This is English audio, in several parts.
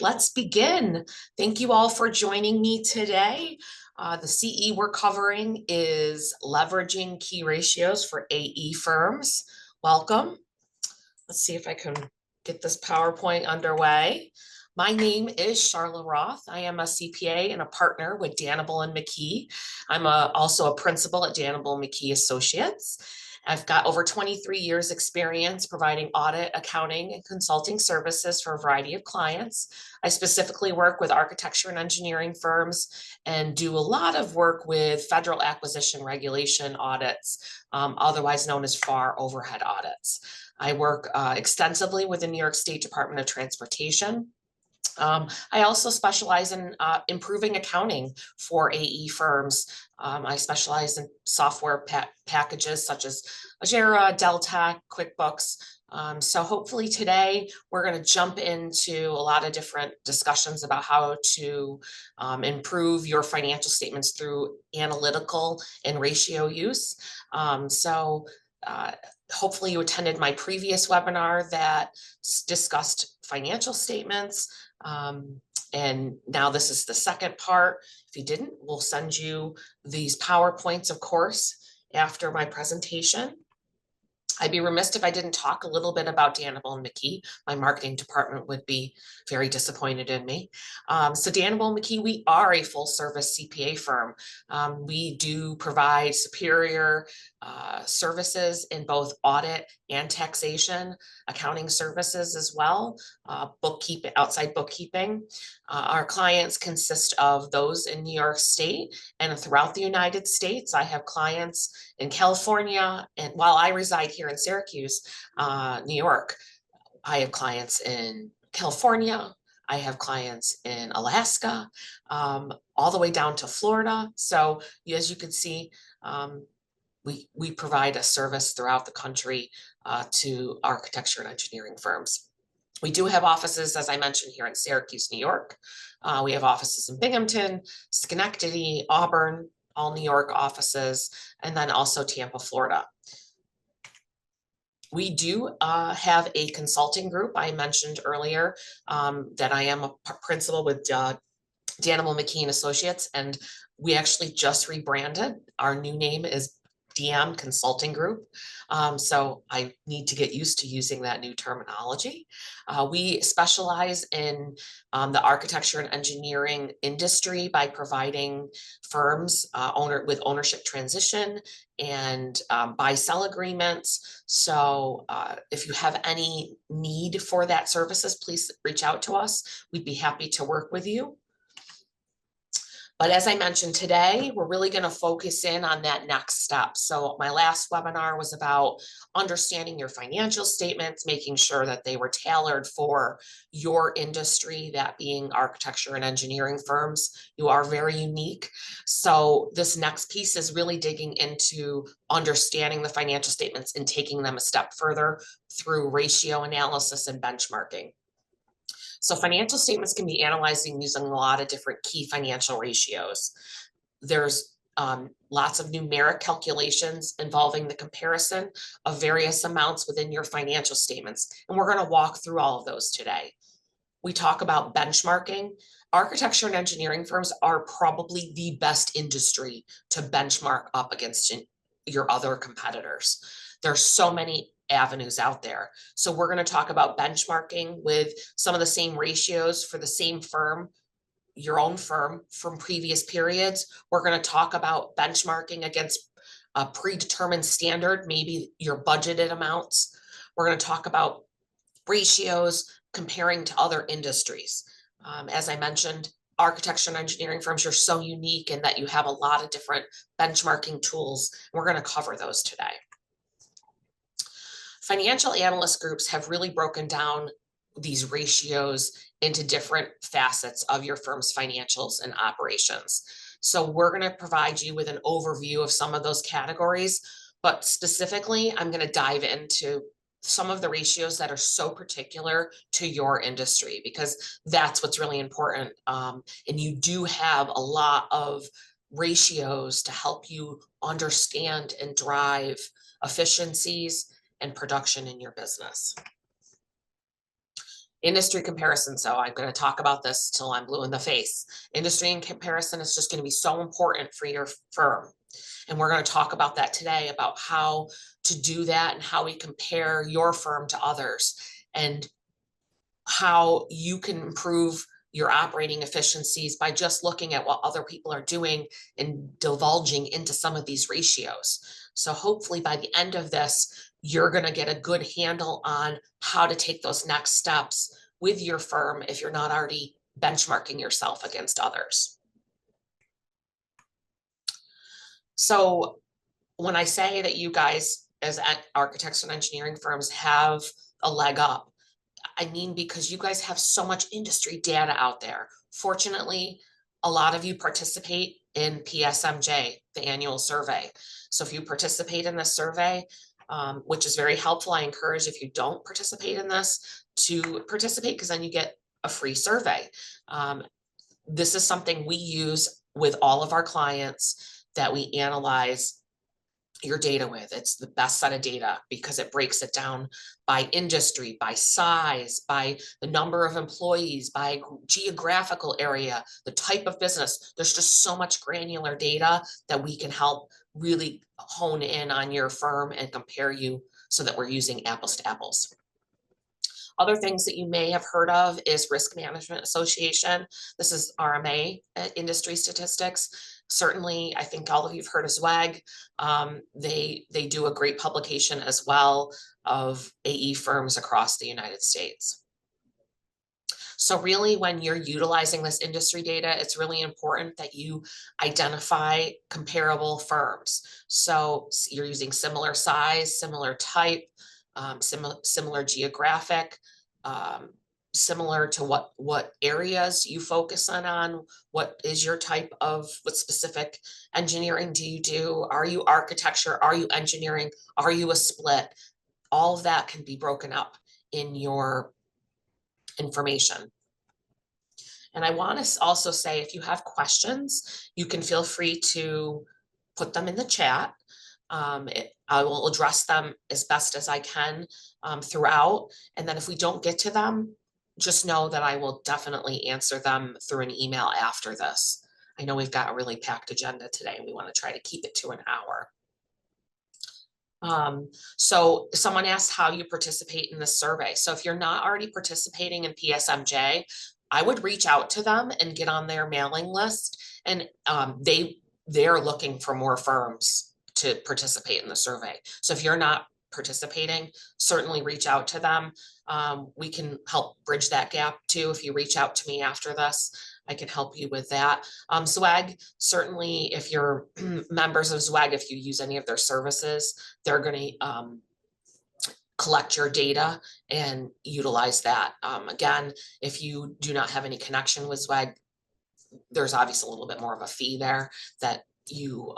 let's begin. Thank you all for joining me today. The CE we're covering is leveraging key ratios for AE firms. Welcome. Let's see if I can get this PowerPoint underway. My name is Charla Roth. I am a CPA and a partner with Danable and McKee. I'm also a principal at Danable and McKee Associates. I've got over 23 years experience providing audit, accounting, and consulting services for a variety of clients. I specifically work with architecture and engineering firms and do a lot of work with federal acquisition regulation audits, otherwise known as FAR overhead audits. I work extensively with the New York State Department of Transportation. I also specialize in improving accounting for AE firms. I specialize in software packages such as Jira, Deltek, QuickBooks. So hopefully today we're going to jump into a lot of different discussions about how to improve your financial statements through analytical and ratio use. Hopefully you attended my previous webinar that discussed financial statements. And now this is the second part. If you didn't, we'll send you these PowerPoints, of course, after my presentation. I'd be remiss if I didn't talk a little bit about Danable and McKee. My marketing department would be very disappointed in me. So Danable and McKee, we are a full service CPA firm. We do provide superior services in both audit and taxation, accounting services as well, bookkeeping, outside bookkeeping. Our clients consist of those in New York State and throughout the United States. I have clients in California, and while I reside here in Syracuse, New York, I have clients in California. I have clients in Alaska, all the way down to Florida. So as you can see, we provide a service throughout the country to architecture and engineering firms. We do have offices, as I mentioned, here in Syracuse, New York. We have offices in Binghamton, Schenectady, Auburn, all New York offices, and then also Tampa, Florida. We do have a consulting group. I mentioned earlier that I am a principal with Danable McKee Associates, and we actually just rebranded. Our new name is DM Consulting Group. So I need to get used to using that new terminology. We specialize in the architecture and engineering industry by providing firms with ownership transition and buy-sell agreements. So if you have any need for that services, please reach out to us. We'd be happy to work with you. But as I mentioned today, we're really going to focus in on that next step. So my last webinar was about understanding your financial statements, making sure that they were tailored for your industry, that being architecture and engineering firms. You are very unique. So this next piece is really digging into understanding the financial statements and taking them a step further through ratio analysis and benchmarking. So financial statements can be analyzed using a lot of different key financial ratios. There's lots of numeric calculations involving the comparison of various amounts within your financial statements. And we're going to walk through all of those today. We talk about benchmarking. Architecture and engineering firms are probably the best industry to benchmark up against your other competitors. There's so many avenues out there. So we're going to talk about benchmarking with some of the same ratios for the same firm, your own firm from previous periods. We're going to talk about benchmarking against a predetermined standard, maybe your budgeted amounts. We're going to talk about ratios comparing to other industries. As I mentioned, architecture and engineering firms are so unique in that you have a lot of different benchmarking tools. We're going to cover those today. Financial analyst groups have really broken down these ratios into different facets of your firm's financials and operations. So we're going to provide you with an overview of some of those categories, but specifically, I'm going to dive into some of the ratios that are so particular to your industry, because that's what's really important. And you do have a lot of ratios to help you understand and drive efficiencies and production in your business. Industry comparison. So I'm going to talk about this till I'm blue in the face. Industry in comparison is just going to be so important for your firm. And we're going to talk about that today, about how to do that and how we compare your firm to others and how you can improve your operating efficiencies by just looking at what other people are doing and divulging into some of these ratios. So hopefully by the end of this, you're going to get a good handle on how to take those next steps with your firm if you're not already benchmarking yourself against others. So when I say that you guys as architects and engineering firms have a leg up, I mean, because you guys have so much industry data out there. Fortunately, a lot of you participate in PSMJ, the annual survey. So if you participate in this survey, which is very helpful, I encourage, if you don't participate in this, to participate, because then you get a free survey. This is something we use with all of our clients that we analyze your data with. It's the best set of data because it breaks it down by industry, by size, by the number of employees, by geographical area, the type of business. There's just so much granular data that we can help really hone in on your firm and compare you so that we're using apples to apples. Other things that you may have heard of is Risk Management Association. This is RMA industry statistics. Certainly, I think all of you've heard of ZWEG. They do a great publication as well of AE firms across the United States. So really, when you're utilizing this industry data, it's really important that you identify comparable firms. So you're using similar size, similar type, similar geographic, similar to what areas you focus on, what is your type of, what specific engineering do you do? Are you architecture? Are you engineering? Are you a split? All of that can be broken up in your information. And I want to also say, if you have questions, you can feel free to put them in the chat. I will address them as best as I can throughout. And then if we don't get to them, just know that I will definitely answer them through an email after this. I know we've got a really packed agenda today, and we want to try to keep it to an hour. So someone asked how you participate in this survey. So if you're not already participating in PSMJ, I would reach out to them and get on their mailing list. And they're looking for more firms to participate in the survey. So if you're not participating, certainly reach out to them. We can help bridge that gap too. If you reach out to me after this, I can help you with that. ZWEG, certainly if you're members of ZWEG, if you use any of their services, they're going to collect your data and utilize that. Again, if you do not have any connection with ZWEG, there's obviously a little bit more of a fee there that you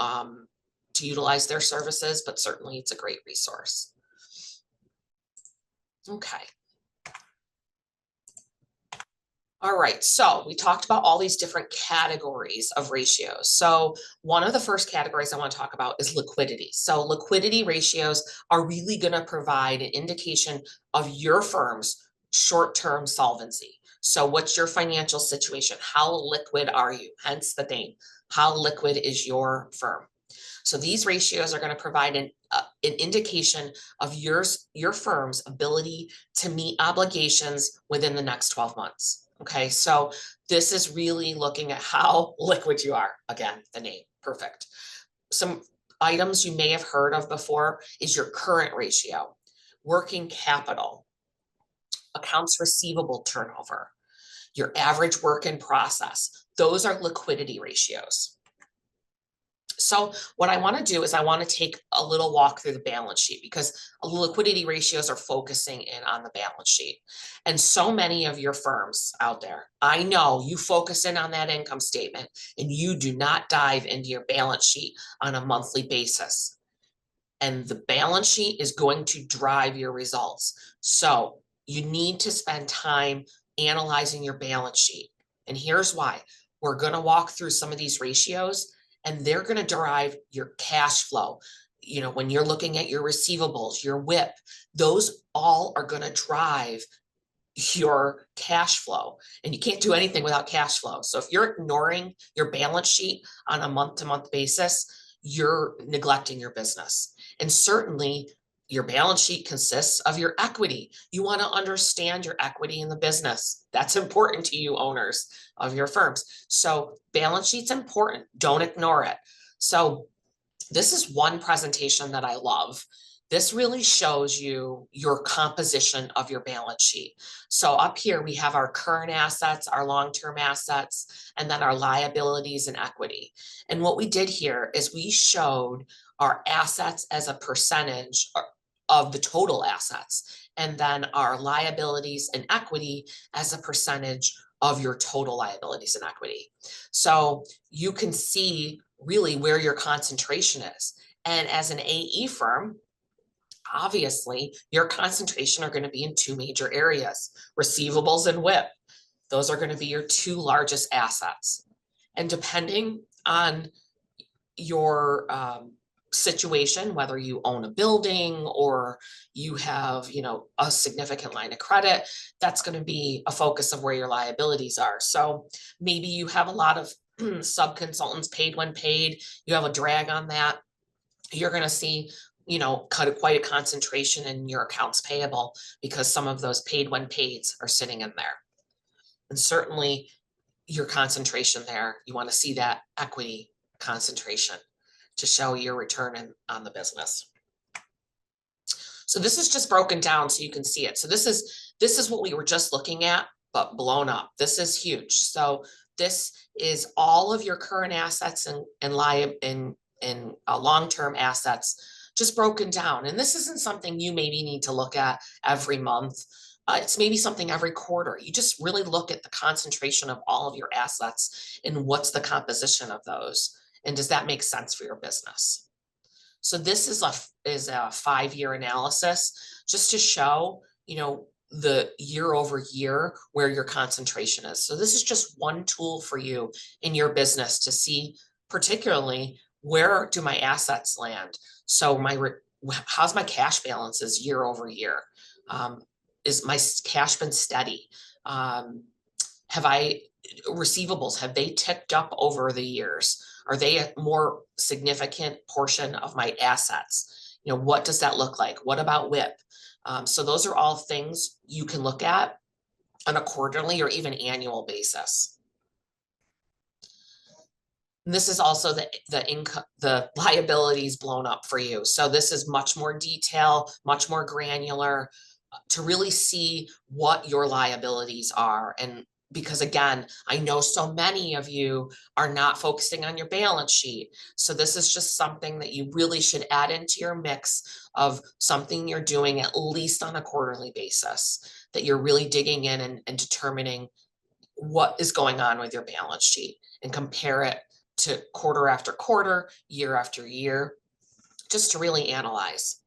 to utilize their services, but certainly it's a great resource. Okay. All right, so we talked about all these different categories of ratios. So one of the first categories I want to talk about is liquidity. So liquidity ratios are really going to provide an indication of your firm's short-term solvency. So what's your financial situation? How liquid are you? Hence the name. How liquid is your firm? So these ratios are going to provide an indication of your firm's ability to meet obligations within the next 12 months. Okay, so this is really looking at how liquid you are. Again, the name, perfect. Some items you may have heard of before is your current ratio, working capital, accounts receivable turnover, your average work in process. Those are liquidity ratios. So what I want to do is I want to take a little walk through the balance sheet, because liquidity ratios are focusing in on the balance sheet. And so many of your firms out there, I know you focus in on that income statement and you do not dive into your balance sheet on a monthly basis. And the balance sheet is going to drive your results. So you need to spend time analyzing your balance sheet. And here's why. We're going to walk through some of these ratios, and they're going to derive your cash flow. You know, when you're looking at your receivables, your WIP, those all are going to drive your cash flow, and you can't do anything without cash flow. So if you're ignoring your balance sheet on a month-to-month basis, you're neglecting your business. And certainly your balance sheet consists of your equity. You want to understand your equity in the business. That's important to you owners of your firms. So balance sheet's important. Don't ignore it. So this is one presentation that I love. This really shows you your composition of your balance sheet. So up here, we have our current assets, our long-term assets, and then our liabilities and equity. And what we did here is we showed our assets as a percentage of the total assets, and then our liabilities and equity as a percentage of your total liabilities and equity. So you can see really where your concentration is. And as an AE firm, obviously your concentration are going to be in two major areas, receivables and WIP. Those are going to be your two largest assets. And depending on your situation, whether you own a building or you have, a significant line of credit, that's going to be a focus of where your liabilities are. So maybe you have a lot of sub-consultants paid when paid, you have a drag on that. You're going to see, quite a concentration in your accounts payable because some of those paid when paids are sitting in there. And certainly your concentration there, you want to see that equity concentration to show your return on the business. So this is just broken down so you can see it. So this is what we were just looking at, but blown up. This is huge. So this is all of your current assets and long-term assets just broken down. And this isn't something you maybe need to look at every month. It's maybe something every quarter. You just really look at the concentration of all of your assets and what's the composition of those. And does that make sense for your business? So this is a 5-year analysis just to show, the year over year where your concentration is. So this is just one tool for you in your business to see particularly where do my assets land. So how's my cash balances year over year? Is my cash been steady? Receivables, have they ticked up over the years? Are they a more significant portion of my assets? What does that look like? What about WIP? So those are all things you can look at on a quarterly or even annual basis. And this is also the income, the liabilities blown up for you. So this is much more detail, much more granular to really see what your liabilities are. And because again, I know so many of you are not focusing on your balance sheet. So this is just something that you really should add into your mix of something you're doing at least on a quarterly basis, that you're really digging in and determining what is going on with your balance sheet and compare it to quarter after quarter, year after year, just to really analyze.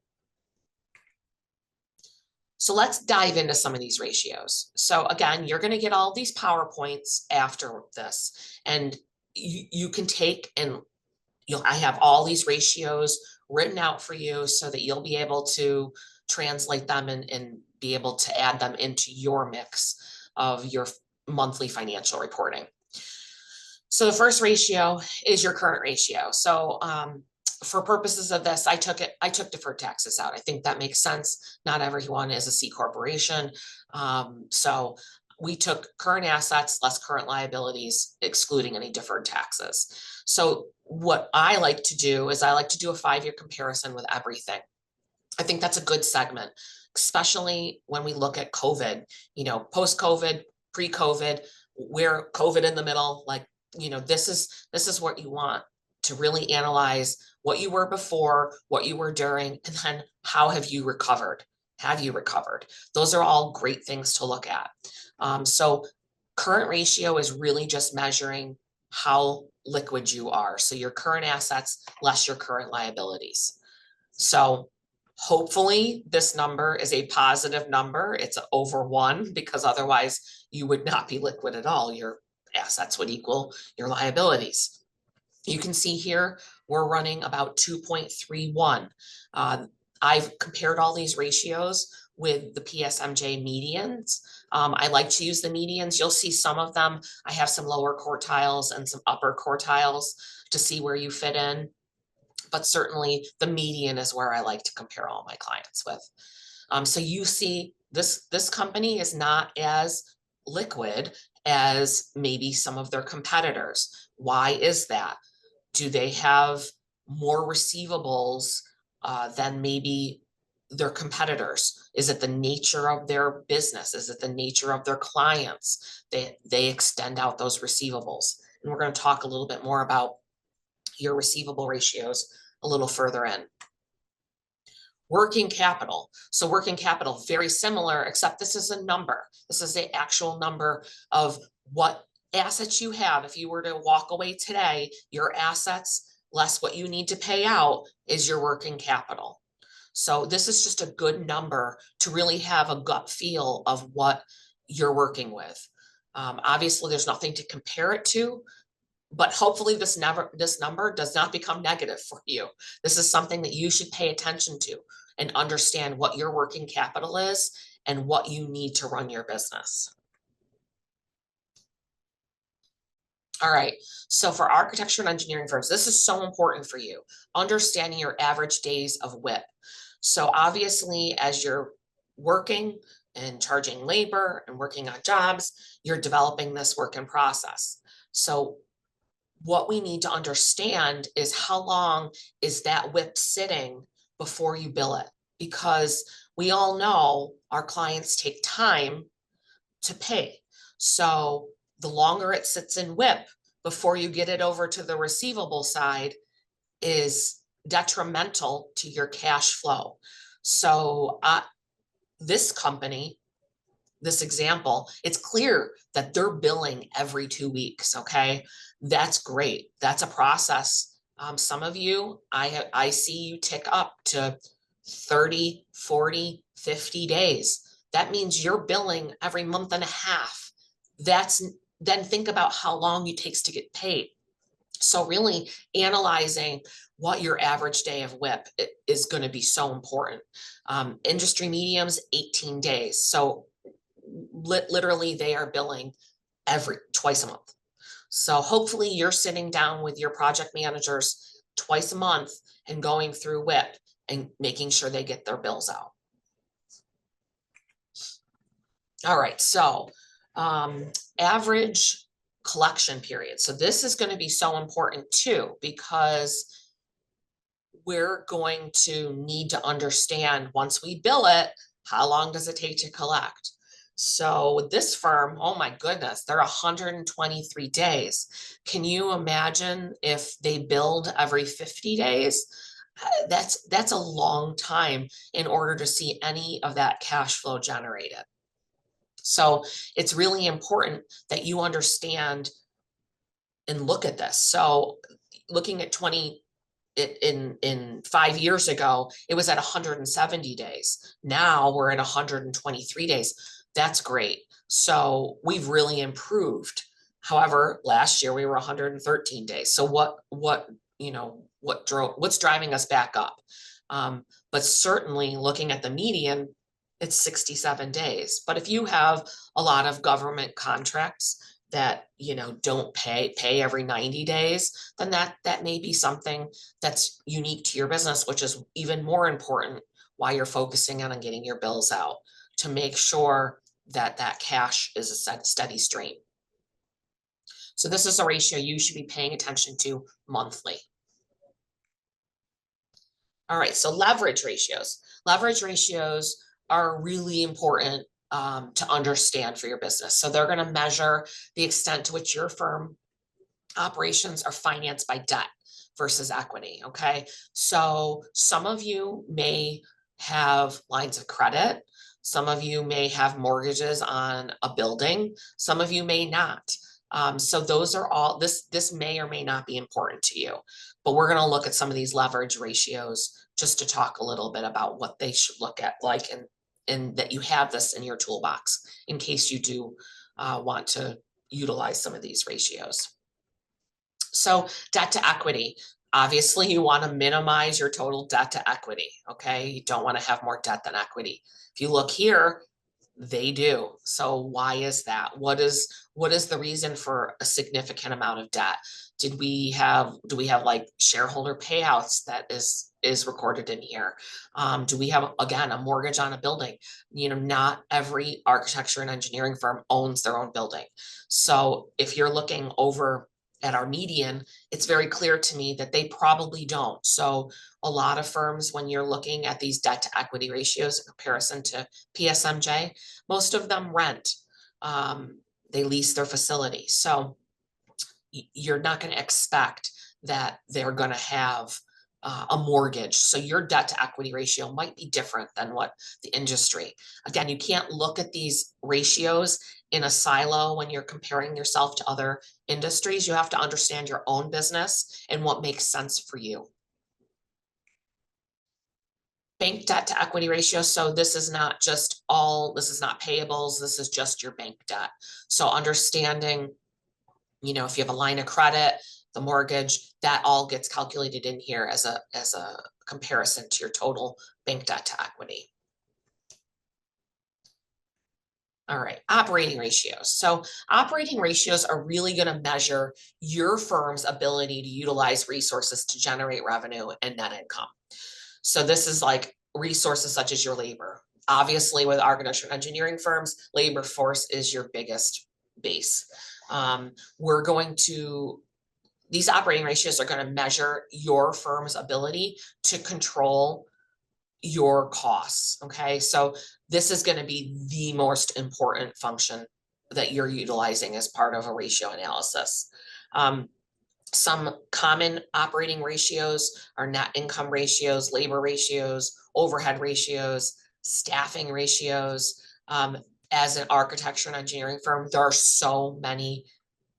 So let's dive into some of these ratios. So again, you're going to get all these PowerPoints after this, and you can take and I have all these ratios written out for you so that you'll be able to translate them and be able to add them into your mix of your monthly financial reporting. So the first ratio is your current ratio. So for purposes of this, I took deferred taxes out. I think that makes sense. Not everyone is a C corporation. So we took current assets less current liabilities, excluding any deferred taxes. So what I like to do is I like to do a 5-year comparison with everything. I think that's a good segment, especially when we look at COVID, post-COVID, pre-COVID, where COVID in the middle, this is what you want to really analyze what you were before, what you were during, and then how have you recovered? Have you recovered? Those are all great things to look at. So current ratio is really just measuring how liquid you are. So your current assets less your current liabilities. So hopefully this number is a positive number. It's over 1 because otherwise you would not be liquid at all. Your assets would equal your liabilities. You can see here, we're running about 2.31. I've compared all these ratios with the PSMJ medians I like to use the medians. You'll see some of them. I have some lower quartiles and some upper quartiles to see where you fit in. But certainly the median is where I like to compare all my clients with. So you see this company is not as liquid as maybe some of their competitors. Why is that? Do they have more receivables than maybe their competitors? Is it the nature of their business? Is it the nature of their clients? They extend out those receivables. And we're going to talk a little bit more about your receivable ratios a little further in. Working capital. So working capital, very similar, except this is a number. This is the actual number of what assets you have. If you were to walk away today, your assets less what you need to pay out is your working capital. So this is just a good number to really have a gut feel of what you're working with. Obviously, there's nothing to compare it to, but hopefully this number does not become negative for you. This is something that you should pay attention to and understand what your working capital is and what you need to run your business. All right, so for architecture and engineering firms, this is so important for you, understanding your average days of WIP. So obviously, as you're working and charging labor and working on jobs, you're developing this work in process. So what we need to understand is how long is that WIP sitting before you bill it? Because we all know our clients take time to pay. So the longer it sits in WIP before you get it over to the receivable side is detrimental to your cash flow. So this company, this example, it's clear that they're billing every 2 weeks. Okay, that's great. That's a process. Some of you, I see you tick up to 30, 40, 50 days. That means you're billing every month and a half. Then think about how long it takes to get paid. So really analyzing what your average day of WIP is going to be so important. Industry mediums, 18 days. So literally they are billing twice a month. So hopefully you're sitting down with your project managers twice a month and going through WIP and making sure they get their bills out. All right, so average collection period. So this is going to be so important too, because we're going to need to understand once we bill it, how long does it take to collect? So this firm, oh my goodness, they're 123 days. Can you imagine if they billed every 50 days? That's a long time in order to see any of that cash flow generated. So it's really important that you understand and look at this. So looking at in 5 years ago, it was at 170 days. Now we're at 123 days. That's great. So we've really improved. However, last year we were 113 days. So what's driving us back up? But certainly looking at the median, it's 67 days. But if you have a lot of government contracts that don't pay every 90 days, then that may be something that's unique to your business, which is even more important why you're focusing on getting your bills out to make sure that that cash is a steady stream. So this is a ratio you should be paying attention to monthly. All right, so leverage ratios. Leverage ratios are really important to understand for your business. So they're going to measure the extent to which your firm operations are financed by debt versus equity. Okay, so some of you may have lines of credit. Some of you may have mortgages on a building. Some of you may not. So those are all, this may or may not be important to you, but we're going to look at some of these leverage ratios just to talk a little bit about what they should look at, and that you have this in your toolbox in case you do want to utilize some of these ratios. So debt to equity, obviously you want to minimize your total debt to equity. Okay, you don't want to have more debt than equity. If you look here, They do. So why is that? What is the reason for a significant amount of debt? Do we have like shareholder payouts that is recorded in here? Do we have, again, a mortgage on a building? Not every architecture and engineering firm owns their own building. So if you're looking over at our median, it's very clear to me that they probably don't. So a lot of firms, when you're looking at these debt to equity ratios in comparison to PSMJ, most of them rent. They lease their facility. So you're not going to expect that they're going to have a mortgage. So your debt to equity ratio might be different than what the industry. Again, you can't look at these ratios in a silo when you're comparing yourself to other industries. You have to understand your own business and what makes sense for you. Bank debt to equity ratio. So this is not payables. This is just your bank debt. So understanding, if you have a line of credit, the mortgage, that all gets calculated in here as a comparison to your total bank debt to equity. All right, operating ratios. So operating ratios are really going to measure your firm's ability to utilize resources to generate revenue and net income. So this is like resources such as your labor. Obviously, with architecture and engineering firms, labor force is your biggest base. These operating ratios are going to measure your firm's ability to control your costs. Okay, so this is going to be the most important function that you're utilizing as part of a ratio analysis. Some common operating ratios are net income ratios, labor ratios, overhead ratios, staffing ratios. As an architecture and engineering firm, there are so many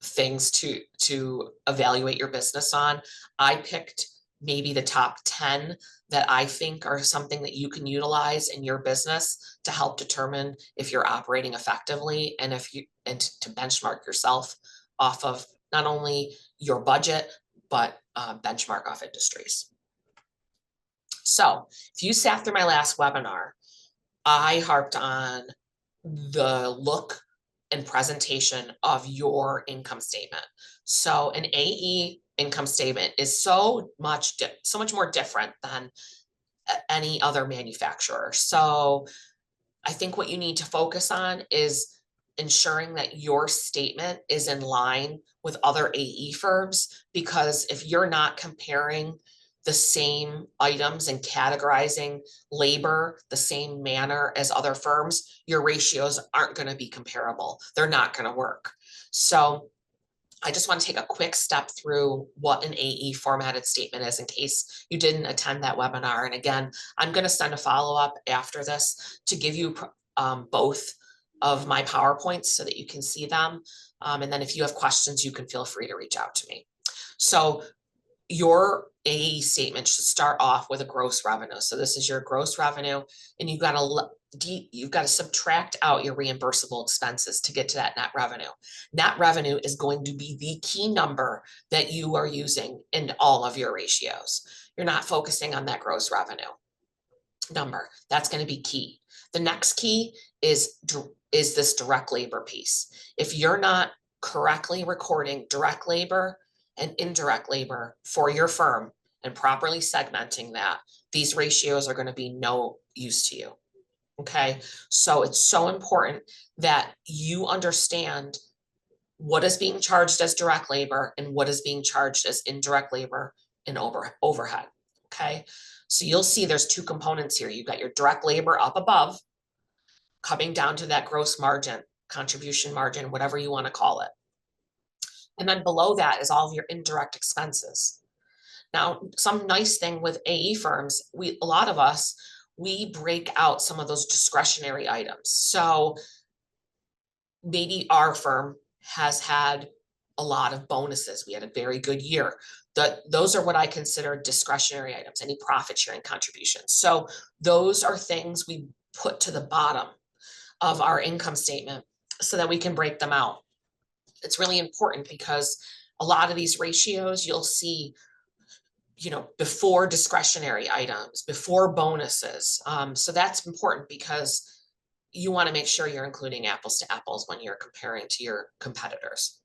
things to evaluate your business on. I picked maybe the top 10 that I think are something that you can utilize in your business to help determine if you're operating effectively and to benchmark yourself off of not only your budget, but benchmark off industries. So if you sat through my last webinar, I harped on the look and presentation of your income statement. So an AE income statement is so much more different than any other manufacturer. So I think what you need to focus on is ensuring that your statement is in line with other AE firms, because if you're not comparing the same items and categorizing labor the same manner as other firms, your ratios aren't going to be comparable. They're not going to work. So I just want to take a quick step through what an AE formatted statement is in case you didn't attend that webinar. And again, I'm going to send a follow-up after this to give you both of my PowerPoints so that you can see them. And then if you have questions, you can feel free to reach out to me. So your AE statement should start off with a gross revenue. So this is your gross revenue, and you've got to subtract out your reimbursable expenses to get to that net revenue. Net revenue is going to be the key number that you are using in all of your ratios. You're not focusing on that gross revenue number. That's going to be key. The next key is this direct labor piece. If you're not correctly recording direct labor and indirect labor for your firm and properly segmenting that, these ratios are going to be no use to you. Okay, so it's so important that you understand what is being charged as direct labor and what is being charged as indirect labor and overhead. Okay, so you'll see there's two components here. You've got your direct labor up above, coming down to that gross margin, contribution margin, whatever you want to call it. And then below that is all of your indirect expenses. Now, some nice thing with AE firms, a lot of us, we break out some of those discretionary items. So maybe our firm has had a lot of bonuses. We had a very good year. Those are what I consider discretionary items, any profit sharing contributions. So those are things we put to the bottom of our income statement so that we can break them out. It's really important because a lot of these ratios you'll see, before discretionary items, before bonuses. So that's important because you want to make sure you're including apples to apples when you're comparing to your competitors.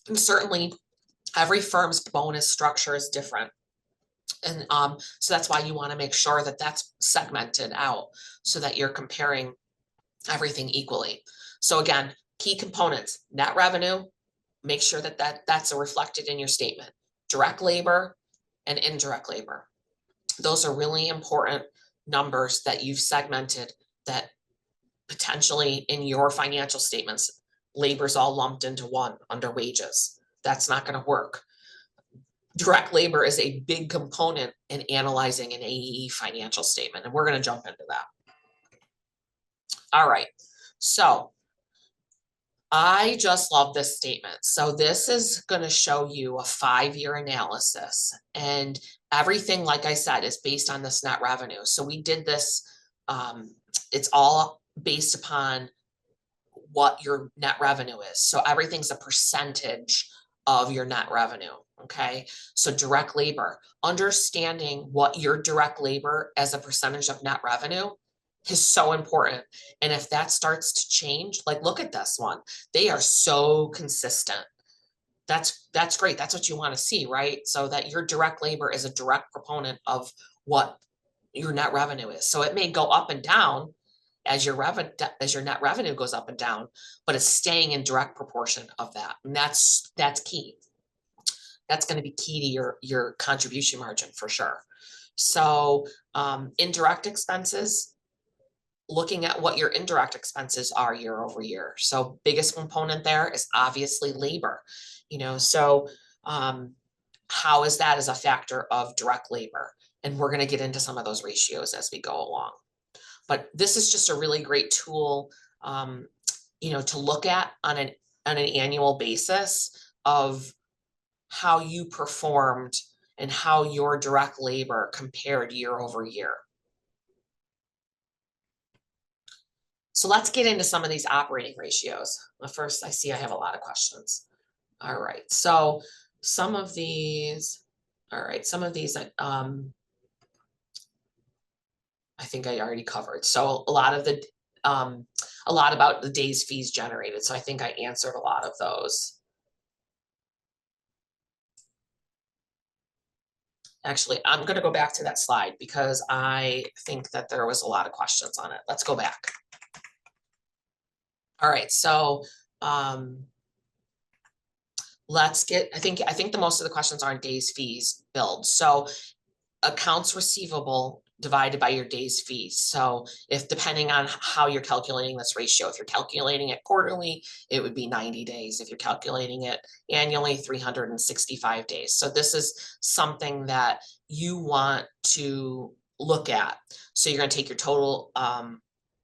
And certainly every firm's bonus structure is different. And so that's why you want to make sure that that's segmented out so that you're comparing everything equally. So again, key components, net revenue, make sure that that's reflected in your statement. Direct labor and indirect labor. Those are really important numbers that you've segmented that potentially in your financial statements, labor's all lumped into one under wages. That's not going to work. Direct labor is a big component in analyzing an AE financial statement, and we're going to jump into that. All right, so I just love this statement. So this is going to show you a 5-year analysis, and everything, like I said, is based on this net revenue. So we did this, it's all based upon what your net revenue is. So everything's a percentage of your net revenue. Okay, so direct labor, understanding what your direct labor as a percentage of net revenue is so important. And if that starts to change, like look at this one, they are so consistent. That's great. That's what you want to see, right? So that your direct labor is a direct proponent of what your net revenue is. So it may go up and down as your net revenue goes up and down, but it's staying in direct proportion of that. And that's key. That's going to be key to your contribution margin for sure. So indirect expenses, looking at what your indirect expenses are year over year. So biggest component there is obviously labor, so how is that as a factor of direct labor? And we're going to get into some of those ratios as we go along. But this is just a really great tool, to look at on an annual basis of how you performed and how your direct labor compared year over year. So let's get into some of these operating ratios. But first, I see I have a lot of questions. All right, so some of these, I think I already covered. So a lot about the days fees generated. So I think I answered a lot of those. Actually, I'm going to go back to that slide because I think that there was a lot of questions on it. Let's go back. All right, so let's get, I think the most of the questions are on days fees billed. So accounts receivable divided by your days fees. So if depending on how you're calculating this ratio, if you're calculating it quarterly, it would be 90 days. If you're calculating it annually, 365 days. So this is something that you want to look at. So you're going to take your total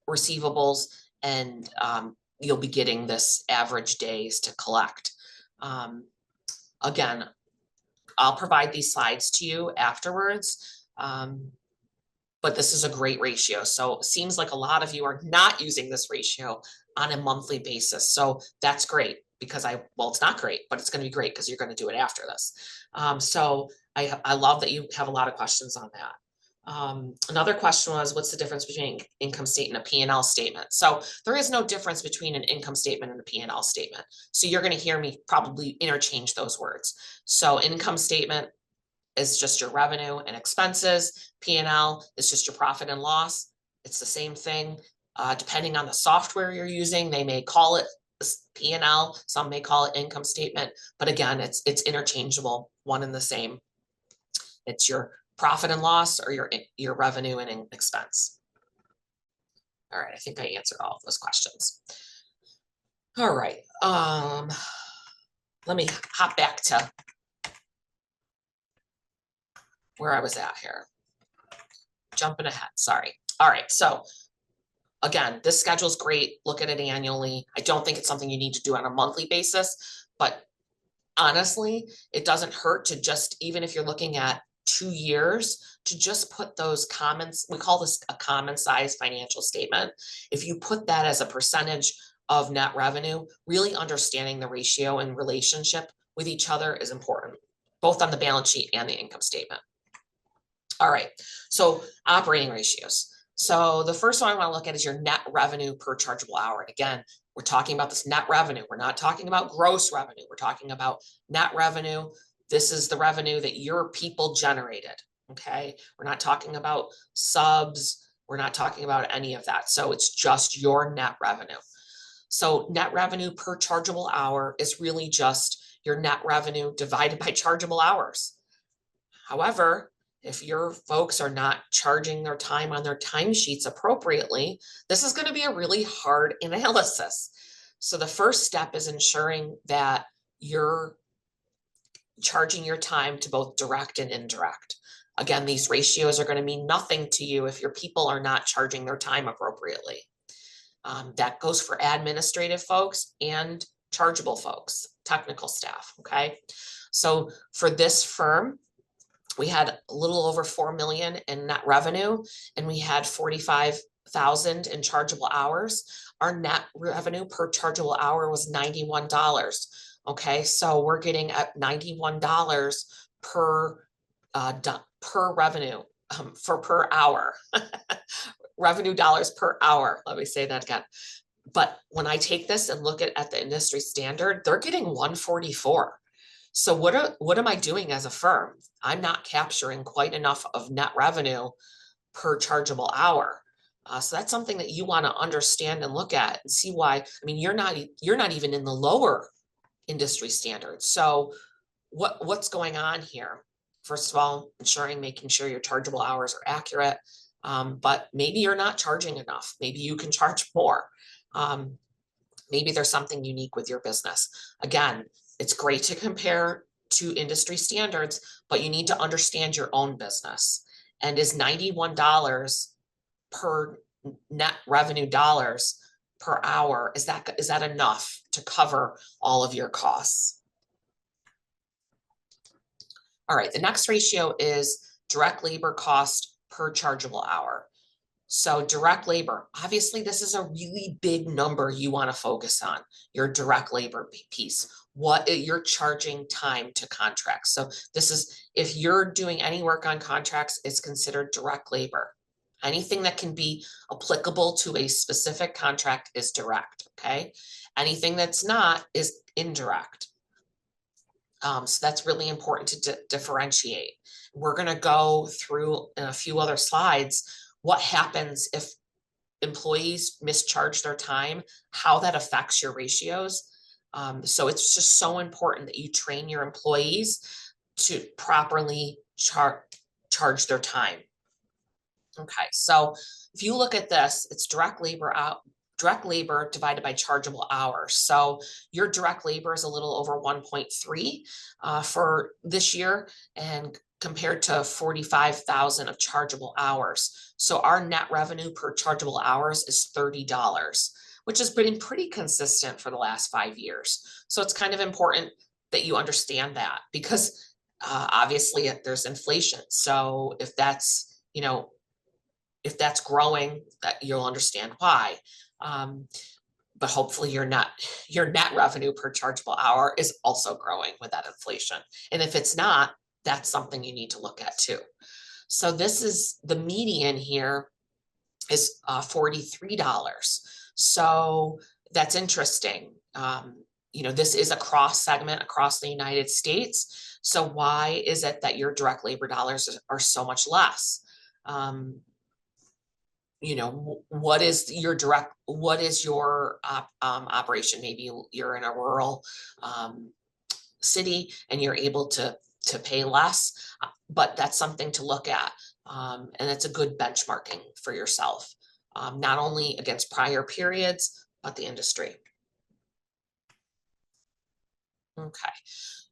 receivables and you'll be getting this average days to collect. Again, I'll provide these slides to you afterwards. But this is a great ratio. So it seems like a lot of you are not using this ratio on a monthly basis. So that's great because it's not great, but it's going to be great because you're going to do it after this. So I love that you have a lot of questions on that. Another question was, what's the difference between income statement and a P&L statement? So there is no difference between an income statement and a P&L statement. So you're going to hear me probably interchange those words. So income statement is just your revenue and expenses. P&L is just your profit and loss. It's the same thing. Depending on the software you're using, they may call it P&L. Some may call it income statement. But again, it's interchangeable, one and the same. It's your profit and loss or your revenue and expense. All right, I think I answered all of those questions. All right, let me hop back to where I was at here. Jumping ahead, sorry. All right, so again, this schedule is great. Look at it annually. I don't think it's something you need to do on a monthly basis, but honestly, it doesn't hurt to just, even if you're looking at 2 years, to just put those comments, we call this a common size financial statement. If you put that as a percentage of net revenue, really understanding the ratio and relationship with each other is important, both on the balance sheet and the income statement. All right, so operating ratios. So the first one I want to look at is your net revenue per chargeable hour. And again, we're talking about this net revenue. We're not talking about gross revenue. We're talking about net revenue. This is the revenue that your people generated. Okay. We're not talking about subs. We're not talking about any of that. So it's just your net revenue. So net revenue per chargeable hour is really just your net revenue divided by chargeable hours. However, if your folks are not charging their time on their timesheets appropriately, this is going to be a really hard analysis. So the first step is ensuring that you're charging your time to both direct and indirect. Again, these ratios are going to mean nothing to you if your people are not charging their time appropriately. That goes for administrative folks and chargeable folks, technical staff, okay? So for this firm, we had a little over 4 million in net revenue, and we had 45,000 in chargeable hours. Our net revenue per chargeable hour was $91. Okay, so we're getting at $91 per revenue for per hour. Revenue dollars per hour. Let me say that again. But when I take this and look at the industry standard, they're getting 144. So what am I doing as a firm? I'm not capturing quite enough of net revenue per chargeable hour. So that's something that you want to understand and look at and see why. I mean, you're not even in the lower industry standards. So what's going on here? First of all, making sure your chargeable hours are accurate. But maybe you're not charging enough. Maybe you can charge more. Maybe there's something unique with your business. Again, it's great to compare to industry standards, but you need to understand your own business. And is $91 per net revenue dollars per hour, is that enough to cover all of your costs? All right, the next ratio is direct labor cost per chargeable hour. So direct labor, obviously this is a really big number you want to focus on, your direct labor piece, what you're charging time to contracts. So this is, if you're doing any work on contracts, it's considered direct labor. Anything that can be applicable to a specific contract is direct, okay? Anything that's not is indirect. So that's really important to differentiate. We're going to go through in a few other slides what happens if employees mischarge their time, how that affects your ratios. So it's just so important that you train your employees to properly charge their time. Okay, so if you look at this, it's direct labor divided by chargeable hours. So your direct labor is a little over 1.3 for this year, and compared to 45,000 of chargeable hours. So our net revenue per chargeable hours is $30, which has been pretty consistent for the last 5 years. So it's kind of important that you understand that, because obviously there's inflation. So if that's, if that's growing, that you'll understand why. But hopefully your net revenue per chargeable hour is also growing with that inflation. And if it's not, that's something you need to look at too. So this is the median here is $43. So that's interesting. This is a cross segment across the United States. So why is it that your direct labor dollars are so much less? What is your operation? Maybe you're in a rural city and you're able to pay less, but that's something to look at. And it's a good benchmarking for yourself, not only against prior periods, but the industry. Okay,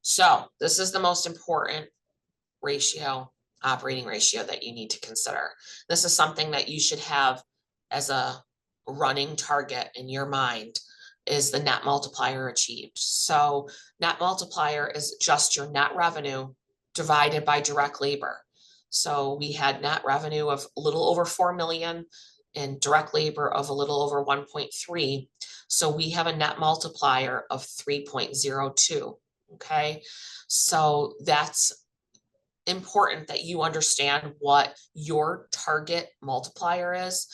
so this is the most important ratio, operating ratio, that you need to consider. This is something that you should have as a running target in your mind, is the net multiplier achieved. So net multiplier is just your net revenue divided by direct labor. So we had net revenue of a little over 4 million and direct labor of a little over 1.3. So we have a net multiplier of 3.02. Okay, so that's important that you understand what your target multiplier is.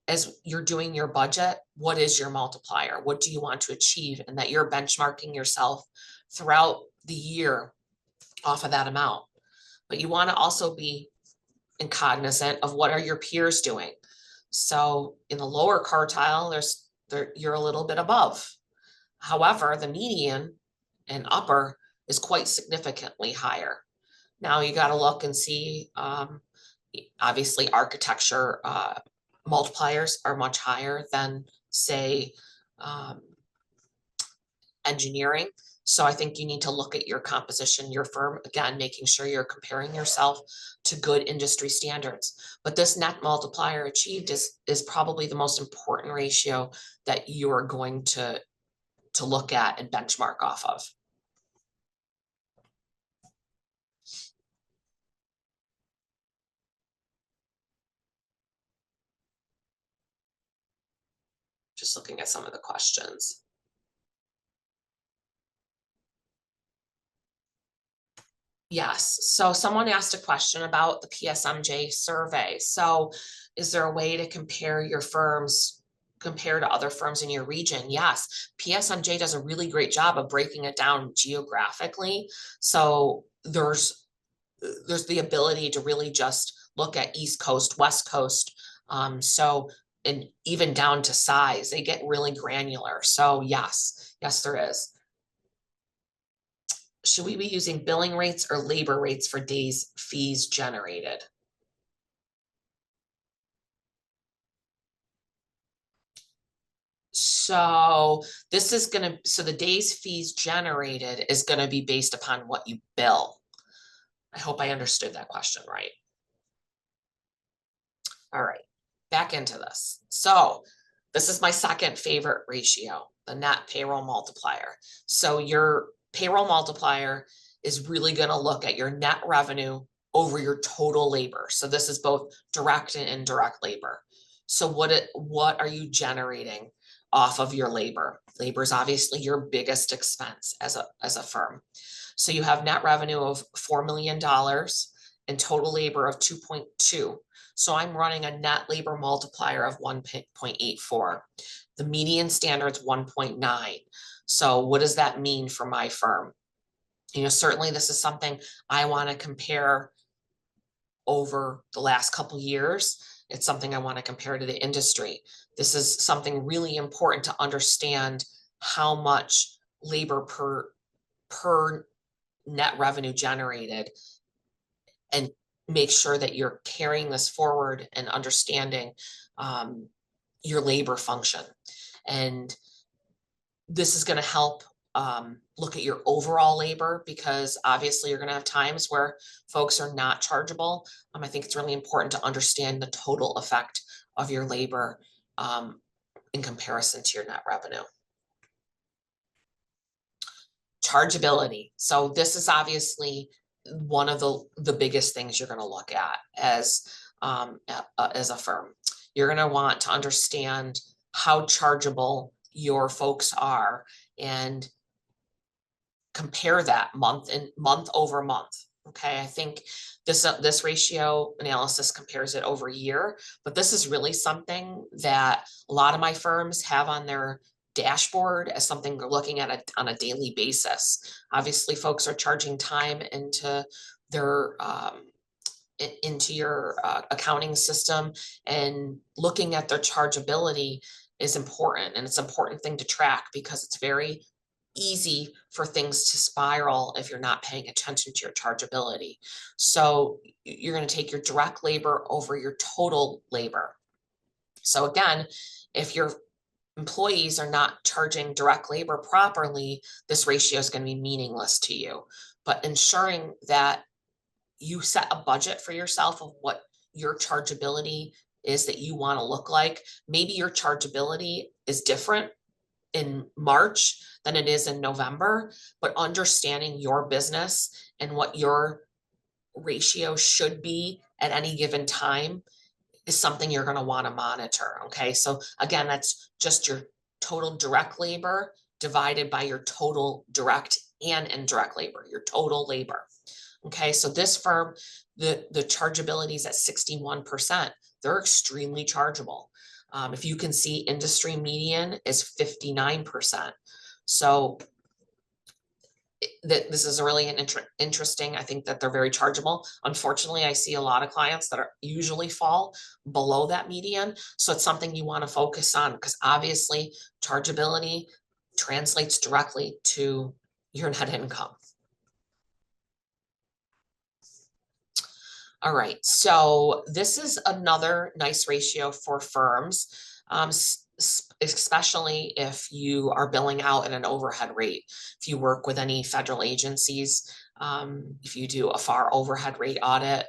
As you're doing your budget, what is your multiplier? What do you want to achieve? And that you're benchmarking yourself throughout the year off of that amount. But you want to also be cognizant of what are your peers doing. So in the lower quartile, you're a little bit above. However, the median and upper is quite significantly higher. Now you got to look and see, obviously architecture multipliers are much higher than, say, engineering. So I think you need to look at your composition, your firm, again, making sure you're comparing yourself to good industry standards. But this net multiplier achieved is probably the most important ratio that you are going to look at and benchmark off of. Just looking at some of the questions. Yes, so someone asked a question about the PSMJ survey. So is there a way to compare your firms compared to other firms in your region? Yes, PSMJ does a really great job of breaking it down geographically. So there's the ability to really just look at East Coast, West Coast. And even down to size, they get really granular. So yes, there is. Should we be using billing rates or labor rates for days fees generated? So the days fees generated is going to be based upon what you bill. I hope I understood that question right. All right, back into this. So this is my second favorite ratio, the net payroll multiplier. So your payroll multiplier is really going to look at your net revenue over your total labor. So this is both direct and indirect labor. So what are you generating off of your labor? Labor is obviously your biggest expense as a firm. So you have net revenue of $4 million and total labor of 2.2. So I'm running a net labor multiplier of 1.84. The median standard is 1.9. So what does that mean for my firm? Certainly this is something I want to compare over the last couple years. It's something I want to compare to the industry. This is something really important to understand how much labor per net revenue generated, and make sure that you're carrying this forward and understanding your labor function. And this is going to help look at your overall labor, because obviously you're going to have times where folks are not chargeable. I think it's really important to understand the total effect of your labor in comparison to your net revenue. Chargeability. So this is obviously one of the biggest things you're going to look at as a firm. You're going to want to understand how chargeable your folks are and compare that month over month. Okay, I think this ratio analysis compares it over a year, but this is really something that a lot of my firms have on their dashboard as something they're looking at on a daily basis. Obviously, folks are charging time into their into your accounting system, and looking at their chargeability is important, and it's an important thing to track because it's very easy for things to spiral if you're not paying attention to your chargeability. So you're going to take your direct labor over your total labor. So again, if your employees are not charging direct labor properly, this ratio is going to be meaningless to you. But ensuring that you set a budget for yourself of what your chargeability is that you want to look like. Maybe your chargeability is different in March than it is in November, but understanding your business and what your ratio should be at any given time is something you're going to want to monitor. Okay, so again, that's just your total direct labor divided by your total direct and indirect labor, your total labor. Okay, so this firm, the chargeability is at 61%. They're extremely chargeable. If you can see, industry median is 59%. So that this is really an interesting. I think that they're very chargeable. Unfortunately, I see a lot of clients that are usually fall below that median. So it's something you want to focus on, because obviously chargeability translates directly to your net income. All right, so this is another nice ratio for firms, especially if you are billing out at an overhead rate. If you work with any federal agencies, if you do a FAR overhead rate audit,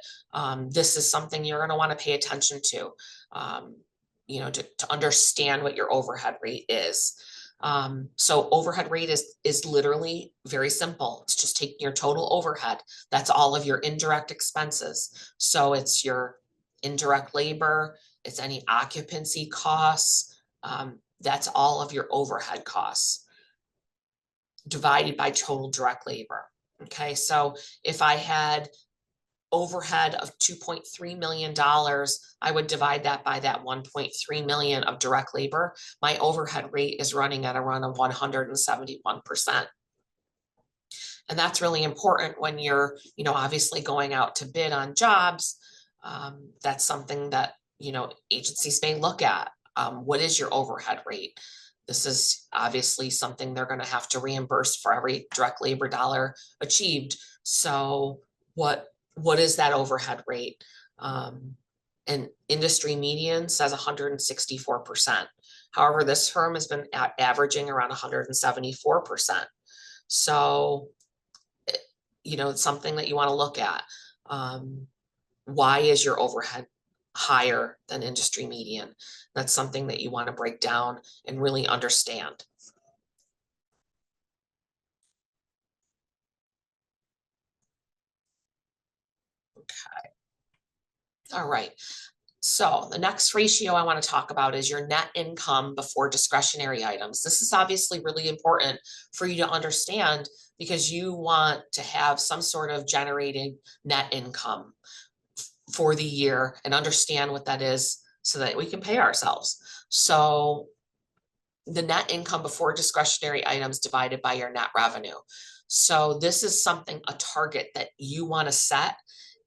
this is something you're going to want to pay attention to, to understand what your overhead rate is. So overhead rate is literally very simple. It's just taking your total overhead. That's all of your indirect expenses. So it's your indirect labor, it's any occupancy costs. That's all of your overhead costs divided by total direct labor. Okay, so if I had overhead of $2.3 million, I would divide that by that 1.3 million of direct labor. My overhead rate is running at a run of 171%. And that's really important when you're, obviously going out to bid on jobs. That's something that, agencies may look at. What is your overhead rate? This is obviously something they're going to have to reimburse for every direct labor dollar achieved. So what is that overhead rate? And industry median says 164%. However, this firm has been averaging around 174%. So, it's something that you want to look at. Why is your overhead higher than industry median? That's something that you want to break down and really understand. Okay. All right. So the next ratio I want to talk about is your net income before discretionary items. This is obviously really important for you to understand, because you want to have some sort of generated net income for the year and understand what that is so that we can pay ourselves. So the net income before discretionary items divided by your net revenue. So this is something, a target that you want to set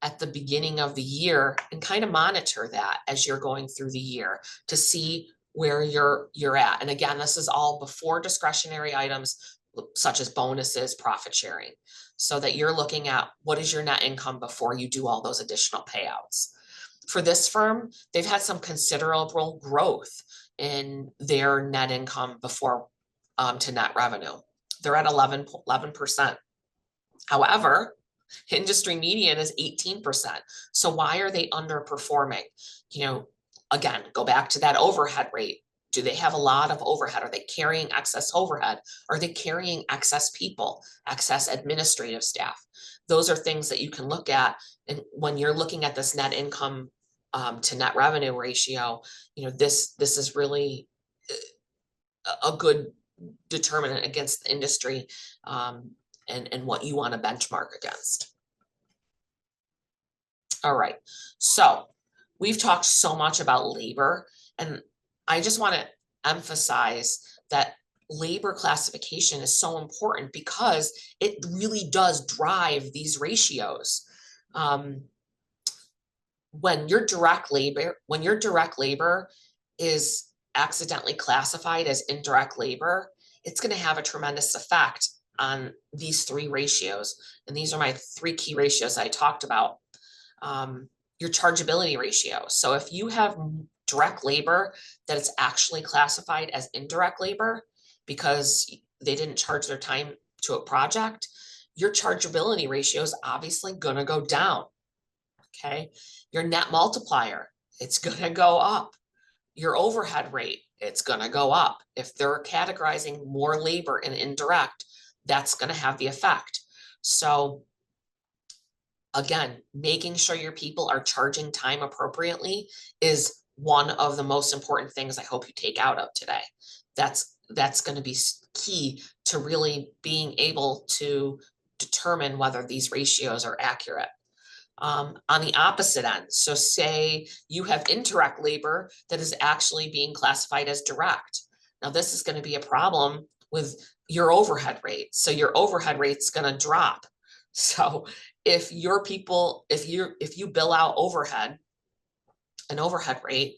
at the beginning of the year and kind of monitor that as you're going through the year to see where you're at. And again, this is all before discretionary items such as bonuses, profit sharing, so that you're looking at what is your net income before you do all those additional payouts. For this firm, they've had some considerable growth in their net income before to net revenue. They're at 11%. However, industry median is 18%. So why are they underperforming? Again, go back to that overhead rate. Do they have a lot of overhead? Are they carrying excess overhead? Are they carrying excess people, excess administrative staff? Those are things that you can look at. And when you're looking at this net income to net revenue ratio, this is really a good determinant against the industry, and what you want to benchmark against. All right, so we've talked so much about labor, and I just want to emphasize that labor classification is so important because it really does drive these ratios. When your direct labor is accidentally classified as indirect labor, it's going to have a tremendous effect on these three ratios. And these are my three key ratios I talked about. Your chargeability ratio. So if you have direct labor that is actually classified as indirect labor because they didn't charge their time to a project, your chargeability ratio is obviously going to go down. Okay. Your net multiplier, it's going to go up. Your overhead rate, it's going to go up. If they're categorizing more labor and indirect, that's going to have the effect. So again, making sure your people are charging time appropriately is one of the most important things I hope you take out of today. That's going to be key to really being able to determine whether these ratios are accurate. On the opposite end, so say you have indirect labor that is actually being classified as direct. Now, this is going to be a problem with your overhead rate. So your overhead rate's going to drop. So if your people, if you bill out an overhead rate,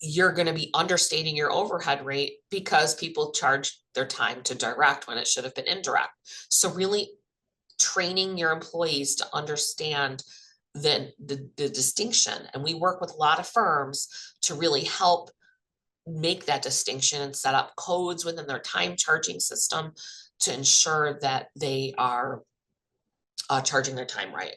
you're going to be understating your overhead rate because people charge their time to direct when it should have been indirect. So really training your employees to understand the distinction. And we work with a lot of firms to really help make that distinction and set up codes within their time charging system to ensure that they are charging their time right.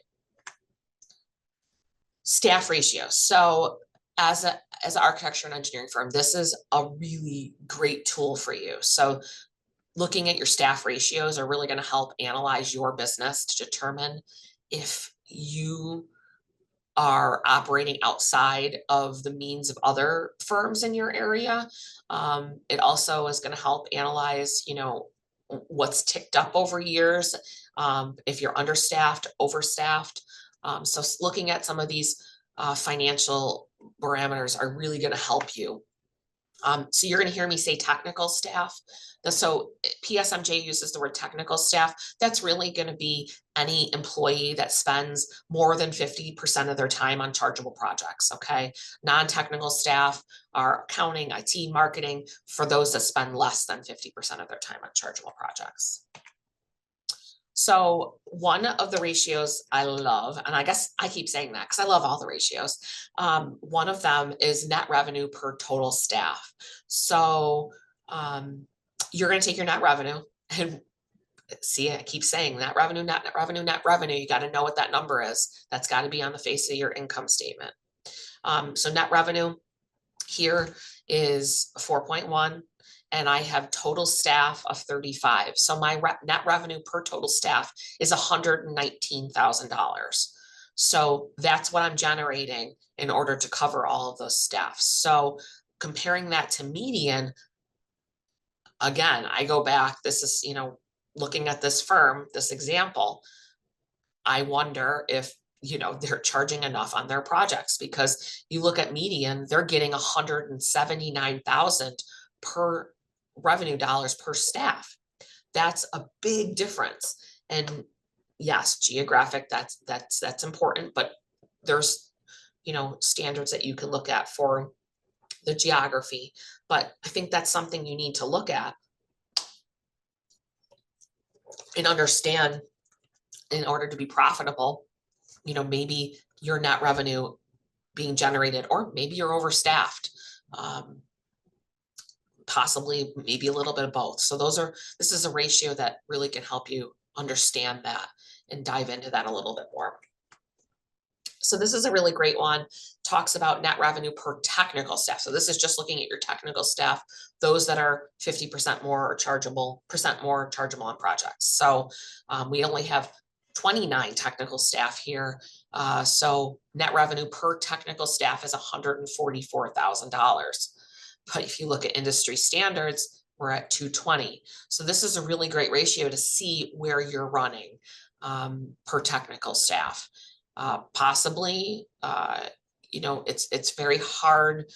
Staff ratio. So as an architecture and engineering firm, this is a really great tool for you. So looking at your staff ratios are really going to help analyze your business to determine if you are operating outside of the means of other firms in your area. It also is going to help analyze, what's ticked up over years, if you're understaffed, overstaffed. So looking at some of these financial parameters are really going to help you. So you're going to hear me say technical staff. So PSMJ uses the word technical staff. That's really going to be any employee that spends more than 50% of their time on chargeable projects, okay? Non-technical staff are accounting, IT, marketing, for those that spend less than 50% of their time on chargeable projects. So one of the ratios I love, and I guess I keep saying that because I love all the ratios. One of them is net revenue per total staff. So you're going to take your net revenue and see, I keep saying net revenue, net revenue, net revenue. You got to know what that number is. That's got to be on the face of your income statement. So net revenue here is 4.1. And I have total staff of 35. So my net revenue per total staff is $119,000. So that's what I'm generating in order to cover all of those staff. So comparing that to median, again, I go back, this is, looking at this firm, this example, I wonder if they're charging enough on their projects, because you look at median, they're getting 179,000 per revenue dollars per staff. That's a big difference. And yes, geographic, that's important, but there's standards that you can look at for the geography. But I think that's something you need to look at and understand in order to be profitable. Maybe your net revenue being generated, or maybe you're overstaffed. Possibly maybe a little bit of both. So this is a ratio that really can help you understand that and dive into that a little bit more. So this is a really great one. Talks about net revenue per technical staff. So this is just looking at your technical staff, those that are 50% more chargeable on projects. So we only have 29 technical staff here. So net revenue per technical staff is $144,000. But if you look at industry standards, we're at 220. So this is a really great ratio to see where you're running per technical staff. Possibly, it's very hard.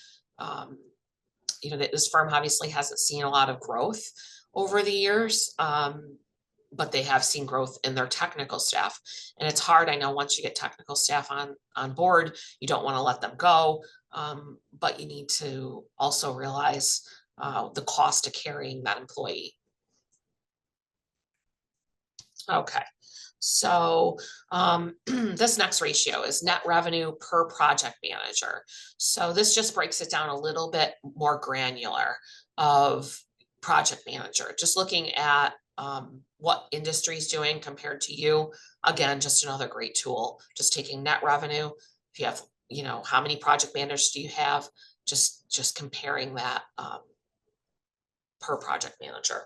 This firm obviously hasn't seen a lot of growth over the years, but they have seen growth in their technical staff. And it's hard, I know, once you get technical staff on board, you don't want to let them go. But you need to also realize the cost of carrying that employee. Okay, so this next ratio is net revenue per project manager. So this just breaks it down a little bit more granular of project manager, just looking at what industry is doing compared to you. Again, just another great tool, just taking net revenue. If you have how many project managers do you have? Just comparing that per project manager.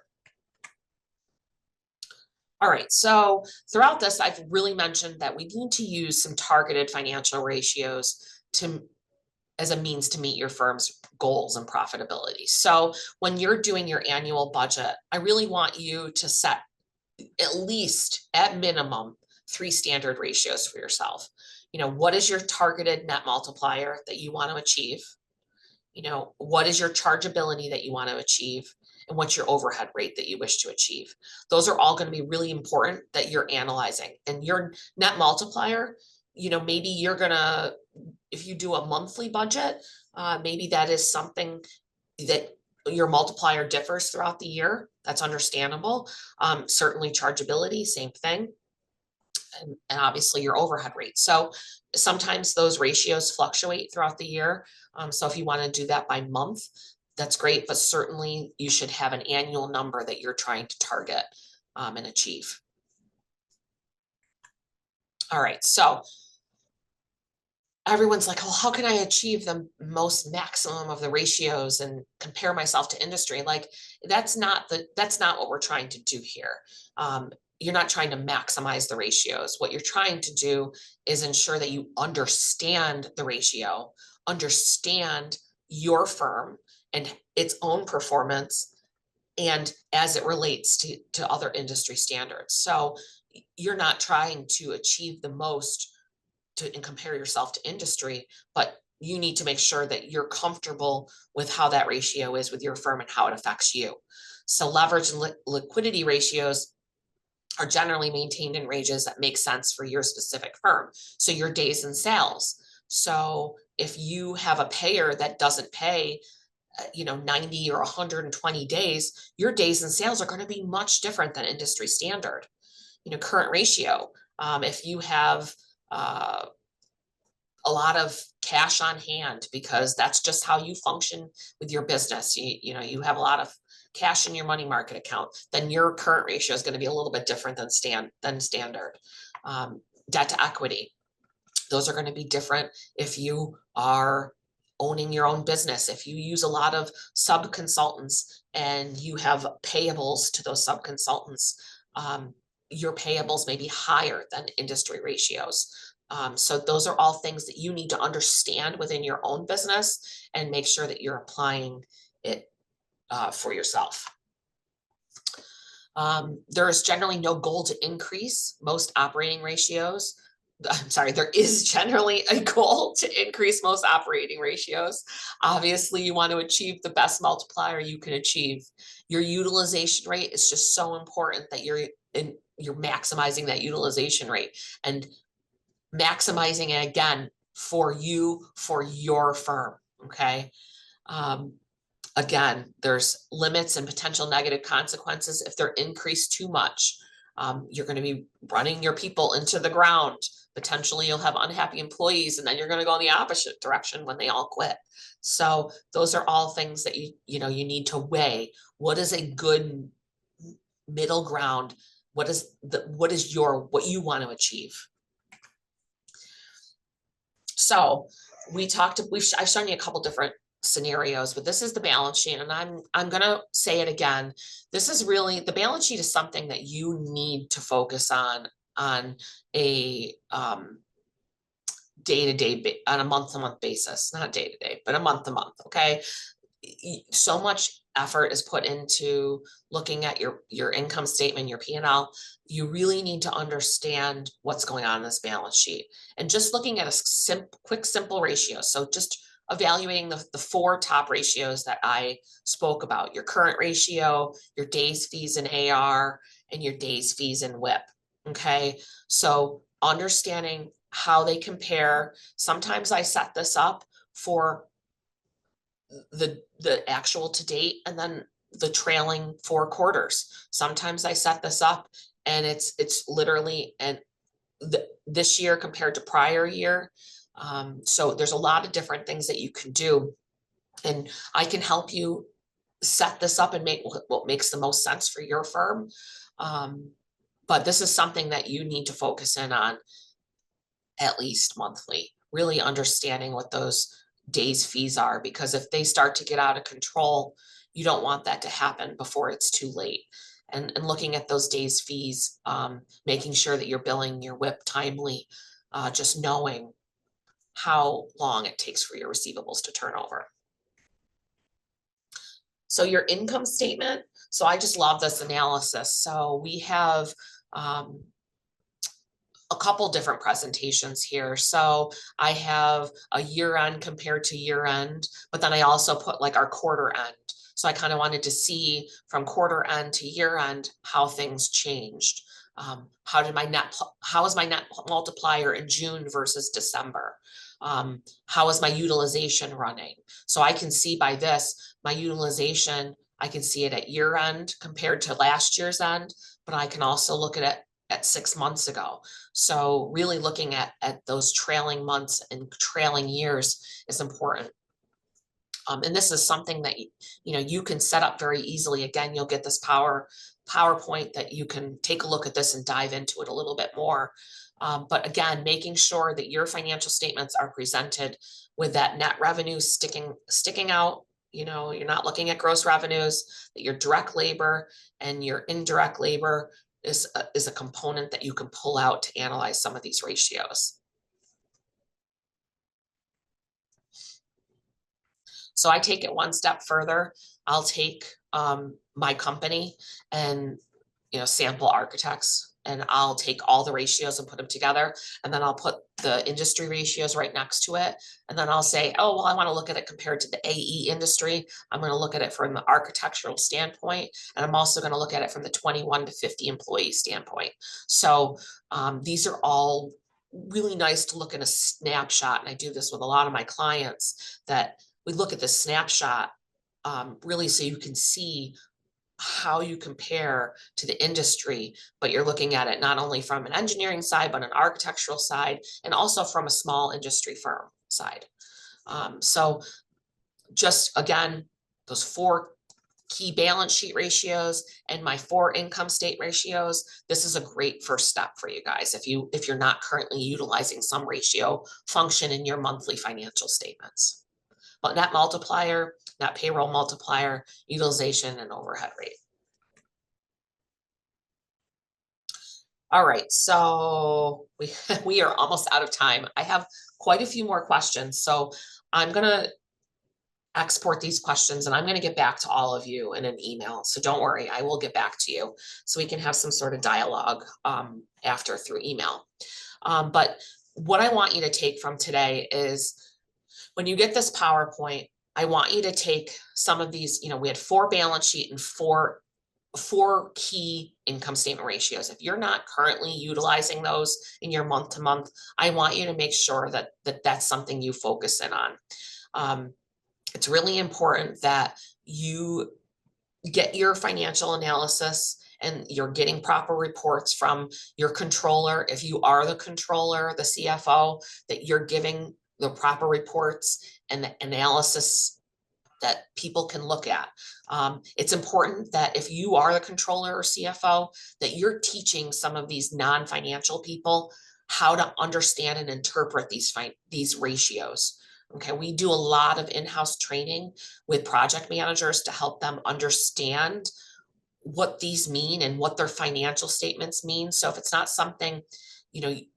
All right, so throughout this, I've really mentioned that we need to use some targeted financial ratios as a means to meet your firm's goals and profitability. So when you're doing your annual budget, I really want you to set at least at minimum 3 standard ratios for yourself. What is your targeted net multiplier that you want to achieve? What is your chargeability that you want to achieve? And what's your overhead rate that you wish to achieve? Those are all going to be really important that you're analyzing. And your net multiplier, maybe you're going to, if you do a monthly budget, maybe that is something that your multiplier differs throughout the year. That's understandable. Certainly chargeability, same thing. And obviously your overhead rate. So sometimes those ratios fluctuate throughout the year. So if you want to do that by month, that's great, but certainly you should have an annual number that you're trying to target and achieve. All right, so everyone's like, well, how can I achieve the most maximum of the ratios and compare myself to industry? Like, that's not what we're trying to do here. You're not trying to maximize the ratios. What you're trying to do is ensure that you understand the ratio, understand your firm and its own performance, and as it relates to other industry standards. So you're not trying to achieve the most and compare yourself to industry, but you need to make sure that you're comfortable with how that ratio is with your firm and how it affects you. So leverage and liquidity ratios are generally maintained in ranges that make sense for your specific firm. So your days in sales. So if you have a payer that doesn't pay 90 or 120 days, your days in sales are going to be much different than industry standard. Current ratio. If you have a lot of cash on hand, because that's just how you function with your business. You have a lot of cash in your money market account, then your current ratio is going to be a little bit different than standard. Debt to equity. Those are going to be different if you are owning your own business. If you use a lot of sub-consultants and you have payables to those sub-consultants, your payables may be higher than industry ratios. So those are all things that you need to understand within your own business and make sure that you're applying it for yourself. There is generally no goal to increase most operating ratios. I'm sorry, there is generally a goal to increase most operating ratios. Obviously, you want to achieve the best multiplier you can achieve. Your utilization rate is just so important that you're maximizing that utilization rate and maximizing it again for you, for your firm. Okay. Again, there's limits and potential negative consequences if they're increased too much. You're going to be running your people into the ground. Potentially you'll have unhappy employees, and then you're going to go in the opposite direction when they all quit. So those are all things that you need to weigh. What is a good middle ground? What you want to achieve? So I've shown you a couple different scenarios, but this is the balance sheet, and I'm going to say it again. This is really, the balance sheet is something that you need to focus on a day-to-day, on a month-to-month basis, not day-to-day, but a month-to-month. Okay. So much effort is put into looking at your income statement, your P&L. You really need to understand what's going on in this balance sheet. And just looking at a quick, simple ratio. So just evaluating the 4 top ratios that I spoke about: your current ratio, your days fees in AR, and your days fees in WIP. Okay. So understanding how they compare. Sometimes I set this up for the actual to date and then the trailing 4 quarters. Sometimes I set this up and it's literally this year compared to prior year. So there's a lot of different things that you can do, and I can help you set this up and make what makes the most sense for your firm. But this is something that you need to focus in on at least monthly, really understanding what those days fees are, because if they start to get out of control, you don't want that to happen before it's too late. And looking at those days fees, making sure that you're billing your WIP timely, just knowing how long it takes for your receivables to turn over. So your income statement, so I just love this analysis. So we have a couple different presentations here. So I have a year end compared to year end, but then I also put like our quarter end. So I kind of wanted to see from quarter end to year end how things changed. How is my net multiplier in June versus December? How is my utilization running? So I can see by this, my utilization, I can see it at year end compared to last year's end, but I can also look at it at 6 months ago. So really looking at those trailing months and trailing years is important. And this is something that you can set up very easily. Again, you'll get this PowerPoint that you can take a look at this and dive into it a little bit more. But again, making sure that your financial statements are presented with that net revenue sticking out. You're not looking at gross revenues, that your direct labor and your indirect labor is a component that you can pull out to analyze some of these ratios. So I take it one step further. I'll take my company and sample architects, and I'll take all the ratios and put them together, and then I'll put the industry ratios right next to it, and then I'll say, oh, well, I want to look at it compared to the AE industry. I'm going to look at it from the architectural standpoint, and I'm also going to look at it from the 21 to 50 employee standpoint. So these are all really nice to look at a snapshot, and I do this with a lot of my clients, that we look at the snapshot really so you can see how you compare to the industry, but you're looking at it not only from an engineering side, but an architectural side, and also from a small industry firm side. So just again, those 4 key balance sheet ratios and my 4 income state ratios, this is a great first step for you guys if you're not currently utilizing some ratio function in your monthly financial statements. But net multiplier, net payroll multiplier, utilization, and overhead rate. All right, so we are almost out of time. I have quite a few more questions, so I'm gonna export these questions and I'm gonna get back to all of you in an email. So don't worry, I will get back to you so we can have some sort of dialogue after through email. But what I want you to take from today is, when you get this PowerPoint, I want you to take some of these, we had 4 balance sheet and four key income statement ratios. If you're not currently utilizing those in your month to month, I want you to make sure that that's something you focus in on. It's really important that you get your financial analysis and you're getting proper reports from your controller. If you are the controller, the CFO, that you're giving the proper reports and the analysis that people can look at. It's important that if you are the controller or CFO, that you're teaching some of these non-financial people how to understand and interpret these ratios. Okay, we do a lot of in-house training with project managers to help them understand what these mean and what their financial statements mean. So if it's not something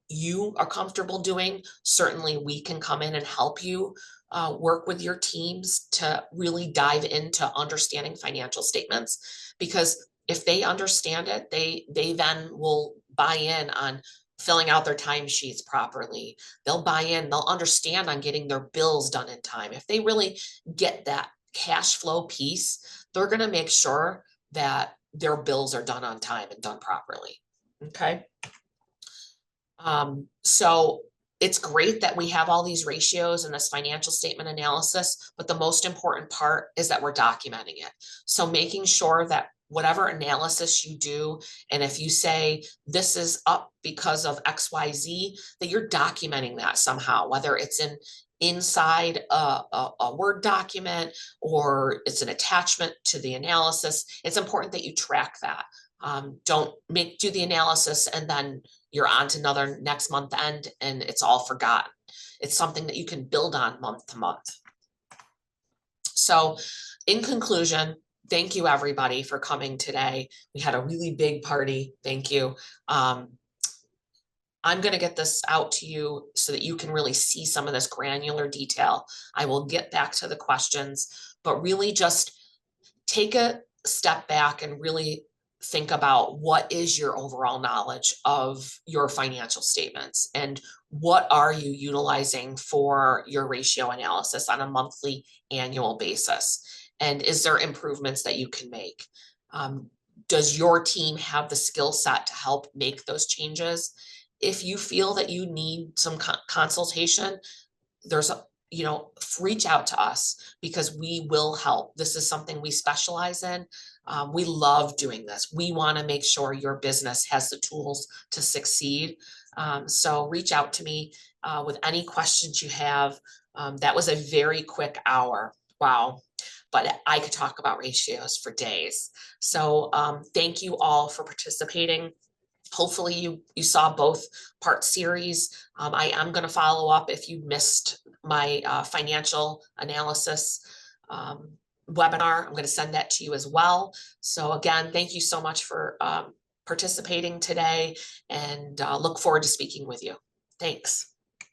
you are comfortable doing, certainly we can come in and help you work with your teams to really dive into understanding financial statements, because if they understand it, they then will buy in on filling out their timesheets properly. They'll buy in, they'll understand on getting their bills done in time. If they really get that cash flow piece, they're going to make sure that their bills are done on time and done properly. Okay. So it's great that we have all these ratios and this financial statement analysis, but the most important part is that we're documenting it. So making sure that whatever analysis you do, and if you say this is up because of XYZ, that you're documenting that somehow, whether it's inside a Word document or it's an attachment to the analysis. It's important that you track that. Don't do the analysis and then you're on to another next month end and it's all forgotten. It's something that you can build on month to month. So in conclusion, thank you everybody for coming today. We had a really big party. Thank you. I'm going to get this out to you so that you can really see some of this granular detail. I will get back to the questions, but really just take a step back and really think about what is your overall knowledge of your financial statements and what are you utilizing for your ratio analysis on a monthly, annual basis? And is there improvements that you can make? Does your team have the skill set to help make those changes? If you feel that you need some consultation, there's a, reach out to us because we will help. This is something we specialize in. We love doing this. We want to make sure your business has the tools to succeed. So reach out to me with any questions you have. That was a very quick hour. Wow. But I could talk about ratios for days. So thank you all for participating. Hopefully you saw both part series. I am going to follow up if you missed my financial analysis webinar. I'm going to send that to you as well. So again, thank you so much for participating today, and look forward to speaking with you. Thanks.